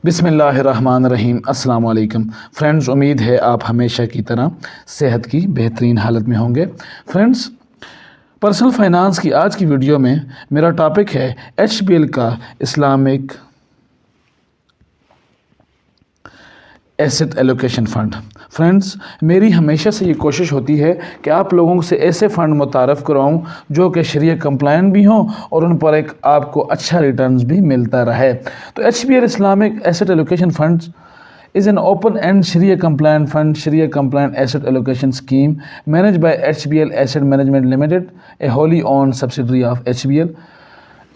بسم اللہ الرحمن الرحیم۔ السلام علیکم فرینڈز، امید ہے آپ ہمیشہ کی طرح صحت کی بہترین حالت میں ہوں گے۔ فرینڈز، پرسنل فائنانس کی آج کی ویڈیو میں میرا ٹاپک ہے HBL کا Islamic asset allocation fund. Friends, میری ہمیشہ سے یہ کوشش ہوتی ہے کہ آپ لوگوں سے ایسے فنڈ متعارف کراؤں جو کہ شریعہ کمپلائنٹ بھی ہوں اور ان پر ایک آپ کو اچھا ریٹرنز بھی ملتا رہے۔ تو HBL Islamic asset allocation fund is an open-end Sharia compliant fund, Sharia compliant asset allocation scheme managed by HBL Asset Management Limited, a wholly owned subsidiary of HBL.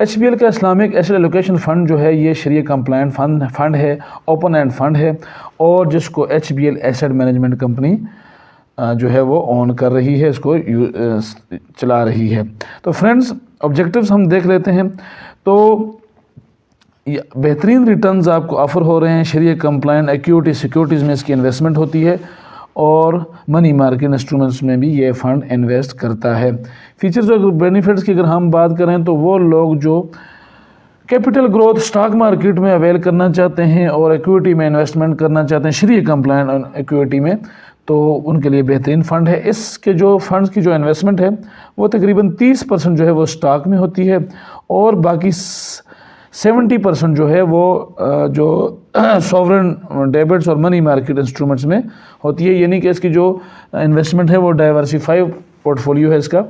HBL کا اسلامک ایسٹ ایلوکیشن فنڈ جو ہے یہ شریعہ compliant fund ہے، open and fund ہے، اور جس کو HBL asset management company جو ہے وہ اون کر رہی ہے، اس کو چلا رہی ہے۔ تو فرینڈز، آبجیکٹیوز ہم دیکھ لیتے ہیں۔ تو بہترین ریٹرنز آپ کو آفر ہو رہے ہیں۔ شریعہ کمپلائنٹ ایکوٹی سیکورٹیز میں اس کی انویسٹمنٹ ہوتی ہے اور منی مارکیٹ انسٹرومنٹس میں بھی یہ فنڈ انویسٹ کرتا ہے۔ فیچرز اور بینیفٹس کی اگر ہم بات کریں تو وہ لوگ جو کیپٹل گروتھ اسٹاک مارکیٹ میں اویل کرنا چاہتے ہیں اور ایکویٹی میں انویسٹمنٹ کرنا چاہتے ہیں شریعہ کمپلائنٹ ایکویٹی میں، تو ان کے لیے بہترین فنڈ ہے۔ اس کے جو فنڈز کی جو انویسٹمنٹ ہے وہ تقریباً 30% جو ہے وہ اسٹاک میں ہوتی ہے اور باقی 70% جو ہے وہ جو سوورن ڈیبٹس اور منی مارکیٹ انسٹرومنٹس میں ہوتی ہے، یعنی کہ اس کی جو انویسٹمنٹ ہے وہ ڈائیورسیفائی پورٹ فولیو ہے اس کا۔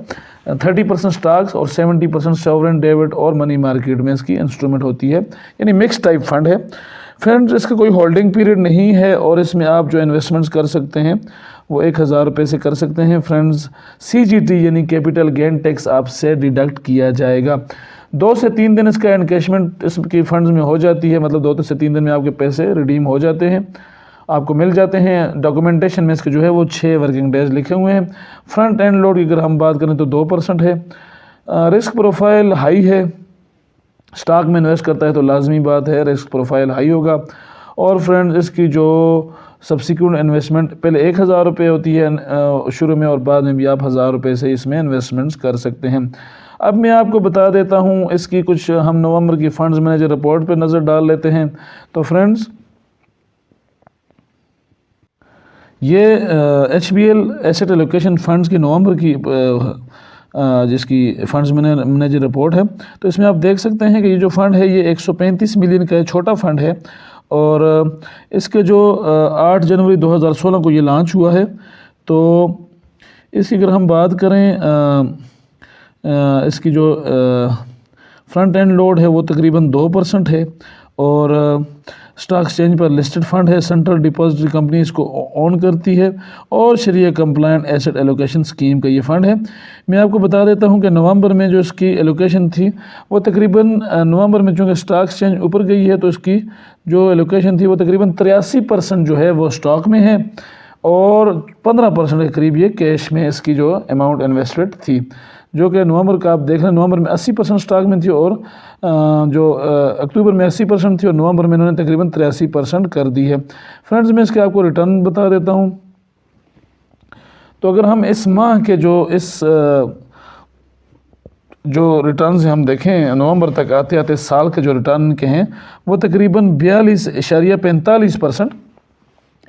30% اسٹاکس اور 70% سوورن ڈیبٹ اور منی مارکیٹ میں اس کی انسٹرومنٹ ہوتی ہے، یعنی مکس ٹائپ فنڈ ہے۔ فرینڈز، اس کا کوئی ہولڈنگ پیریڈ نہیں ہے اور اس میں آپ جو انویسٹمنٹس کر سکتے ہیں وہ 1000 روپے سے کر سکتے ہیں۔ فرینڈز، CGT یعنی کیپٹل گین ٹیکس آپ سے ڈیڈکٹ کیا جائے گا۔ 2 سے 3 دن اس کا انکیشمنٹ اس کی فنڈز میں ہو جاتی ہے، مطلب 2 سے 3 دن میں آپ کے پیسے ریڈیم ہو جاتے ہیں، آپ کو مل جاتے ہیں۔ ڈاکومنٹیشن میں اس کے جو ہے وہ 6 ورکنگ ڈیز لکھے ہوئے ہیں۔ فرنٹ اینڈ لوڈ کی اگر ہم بات کریں تو 2% ہے۔ رسک پروفائل ہائی ہے، اسٹاک میں انویسٹ کرتا ہے تو لازمی بات ہے رسک پروفائل ہائی ہوگا۔ اور فرینڈز، اس کی جو سبسیکوئنٹ انویسٹمنٹ پہلے 1000 روپے ہوتی ہے شروع میں اور بعد میں بھی آپ 1000 روپے سے اس میں انویسٹمنٹس کر سکتے ہیں۔ اب میں آپ کو بتا دیتا ہوں اس کی کچھ، ہم نومبر کی فنڈز مینیجر رپورٹ پہ نظر ڈال لیتے ہیں۔ تو فرینڈز، یہ HBL ایسٹ ایلوکیشن فنڈز کی نومبر کی جس کی فنڈز مینیجر رپورٹ ہے، تو اس میں آپ دیکھ سکتے ہیں کہ یہ جو فنڈ ہے یہ 135 ملین کا چھوٹا فنڈ ہے اور اس کے جو 8 جنوری 2016 کو یہ لانچ ہوا ہے۔ تو اس کی اگر ہم بات کریں، اس کی جو فرنٹ اینڈ لوڈ ہے وہ تقریباً 2% ہے اور اسٹاک ایکسچینج پر لسٹڈ فنڈ ہے۔ سینٹرل ڈپازٹری کمپنی اس کو اون کرتی ہے اور شریعہ کمپلائنٹ ایسٹ ایلوکیشن اسکیم کا یہ فنڈ ہے۔ میں آپ کو بتا دیتا ہوں کہ نومبر میں جو اس کی ایلوکیشن تھی وہ تقریباً نومبر میں چونکہ اسٹاک ایکسچینج اوپر گئی ہے تو اس کی جو ایلوکیشن تھی وہ تقریباً 83% جو ہے وہ اسٹاک میں ہے اور 15% کے قریب یہ کیش میں اس کی جو اماؤنٹ انویسٹڈ تھی، جو کہ نومبر کا آپ دیکھ لیں نومبر میں 80% اسٹاک میں تھی اور جو اکتوبر میں 80% تھی اور نومبر میں انہوں نے تقریباً 83% کر دی ہے۔ فرینڈز، میں اس کے آپ کو ریٹرن بتا دیتا ہوں۔ تو اگر ہم اس ماہ کے جو ریٹرنز ہم دیکھیں نومبر تک آتے آتے سال کے جو ریٹرن کے ہیں وہ تقریباً 42.45%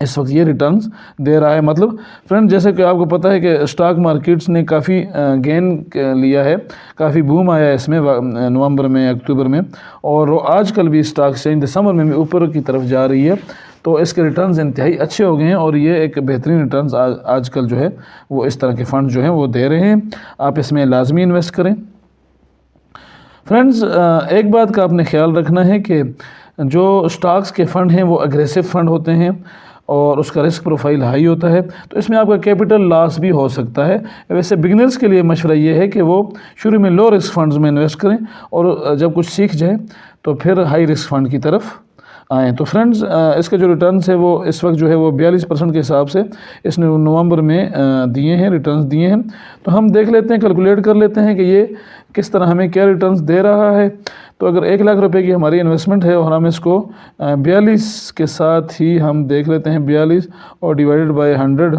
اس وقت یہ ریٹرنز دے رہا ہے۔ مطلب فرینڈ، جیسے کہ آپ کو پتہ ہے کہ اسٹاک مارکیٹس نے کافی گین لیا ہے، کافی بوم آیا ہے اس میں نومبر میں اکتوبر میں، اور آج کل بھی اسٹاک ایکسچینج دسمبر میں بھی اوپر کی طرف جا رہی ہے، تو اس کے ریٹرنز انتہائی اچھے ہو گئے ہیں اور یہ ایک بہترین ریٹرنز آج کل جو ہے وہ اس طرح کے فنڈ جو ہیں وہ دے رہے ہیں۔ آپ اس میں لازمی انویسٹ کریں۔ فرینڈز، ایک بات کا آپ نے خیال رکھنا ہے کہ جو اسٹاکس کے فنڈ ہیں وہ اگریسو فنڈ ہوتے ہیں اور اس کا رسک پروفائل ہائی ہوتا ہے، تو اس میں آپ کا کیپٹل لاس بھی ہو سکتا ہے۔ ویسے بگنرز کے لیے مشورہ یہ ہے کہ وہ شروع میں لو رسک فنڈز میں انویسٹ کریں اور جب کچھ سیکھ جائیں تو پھر ہائی رسک فنڈ کی طرف آئیں۔ تو فرینڈز، اس کے جو ریٹرنز ہے وہ اس وقت جو ہے وہ 42% کے حساب سے اس نے نومبر میں دیے ہیں، ریٹرنز دیے ہیں۔ تو ہم دیکھ لیتے ہیں، کیلکولیٹ کر لیتے ہیں کہ یہ کس طرح ہمیں کیا ریٹرنز دے رہا ہے۔ تو اگر 1 لاکھ روپے کی ہماری انویسٹمنٹ ہے اور ہم اس کو 42 کے ساتھ ہی ہم دیکھ لیتے ہیں 42 اور ڈیوائڈڈ بائی 100،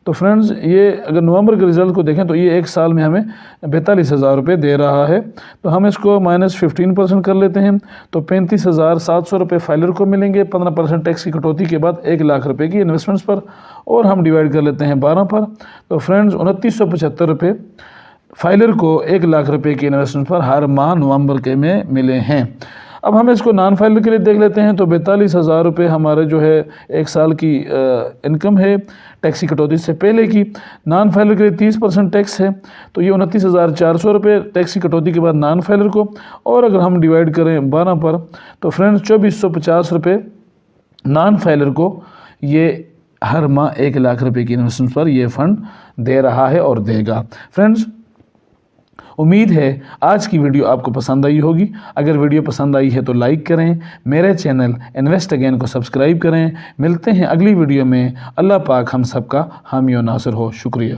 تو فرینڈز یہ اگر نومبر کے رزلٹ کو دیکھیں تو یہ ایک سال میں ہمیں 42,000 روپے دے رہا ہے، تو ہم اس کو -15% کر لیتے ہیں تو 35,700 روپے فائلر کو ملیں گے 15% ٹیکس کی کٹوتی کے بعد 1 لاکھ روپے کی انویسٹمنٹس پر، اور ہم ڈیوائڈ کر لیتے ہیں 12 پر، تو فرینڈز 2975 روپے فائلر کو 1 لاکھ روپے کی انویسٹمنٹ پر ہر ماہ نومبر کے میں ملے ہیں۔ اب ہم اس کو نان فائلر کے لیے دیکھ لیتے ہیں تو 42,000 روپے ہمارے جو ہے ایک سال کی انکم ہے ٹیکس کی کٹوتی سے پہلے کی، نان فائلر کے لیے 30% ٹیکس ہے، تو یہ 29,400 روپے ٹیکس کی کٹوتی کے بعد نان فائلر کو، اور اگر ہم ڈیوائڈ کریں 12 پر تو فرینڈز 2450 روپے نان فائلر کو یہ ہر ماہ 1 لاکھ روپے کی انویسٹمنٹ پر یہ فنڈ دے رہا ہے اور دے گا۔ فرینڈز امید ہے آج کی ویڈیو آپ کو پسند آئی ہوگی، اگر ویڈیو پسند آئی ہے تو لائک کریں، میرے چینل انویسٹ اگین کو سبسکرائب کریں۔ ملتے ہیں اگلی ویڈیو میں، اللہ پاک ہم سب کا حامی و ناصر ہو۔ شکریہ۔